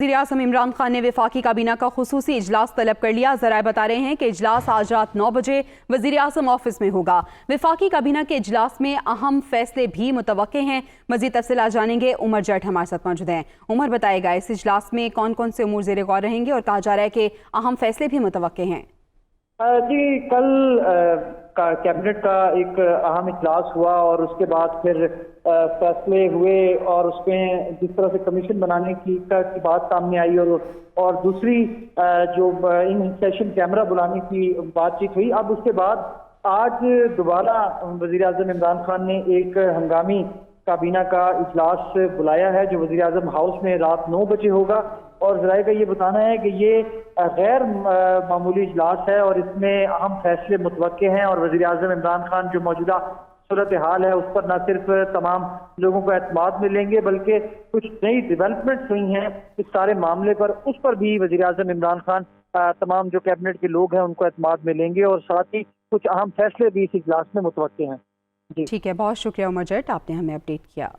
वज़ीर-ए-आज़म इमरान खान ने वफाकी काबीना का खुसूसी इजलास तलब कर लिया। ज़राए बता रहे हैं कि इजलास आज रात 9 बजे वज़ीर-ए-आज़म ऑफिस में होगा। वफाकी काबीना के इजलास में अहम फैसले भी मुतवक्के हैं। मज़ीद तफ़सीलात जानेंगे। उमर जट हमारे साथ मौजूद हैं। उमर, बताएगा इस इजलास में कौन कौन से उमूर ज़ेर गौर रहेंगे और कहा जा रहा है कि अहम फैसले भी मुतवक्के हैं। जी, कल कैबिनेट का एक अहम इजलास हुआ और उसके बाद फिर फैसले हुए और उसमें जिस तरह से कमीशन बनाने की बात सामने आई और दूसरी जो इन सेशन कैमरा बुलाने की बातचीत हुई। अब उसके बाद आज दोबारा वज़ीर-ए-आज़म इमरान खान ने एक हंगामी काबीना का इजलास बुलाया है जो वज़ीर-ए-आज़म हाउस में रात 9 बजे होगा। और ज़राए का ये बताना है कि ये गैर मामूली इजलास है और इसमें अहम फैसले मुतवक्के हैं और वज़ीर-ए-आज़म इमरान खान जो मौजूदा सूरत हाल है उस पर न सिर्फ तमाम लोगों को एतमाद मिलेंगे बल्कि कुछ नई डेवलपमेंट्स हुई हैं इस सारे मामले पर, उस पर भी वज़ीर-ए-आज़म इमरान खान तमाम जो कैबिनेट के लोग हैं उनको एतमाद मिलेंगे और साथ ही कुछ अहम फैसले भी इस इजलास में मुतवक्के हैं। ठीक है, बहुत शुक्रिया उमर जट, आपने हमें अपडेट किया।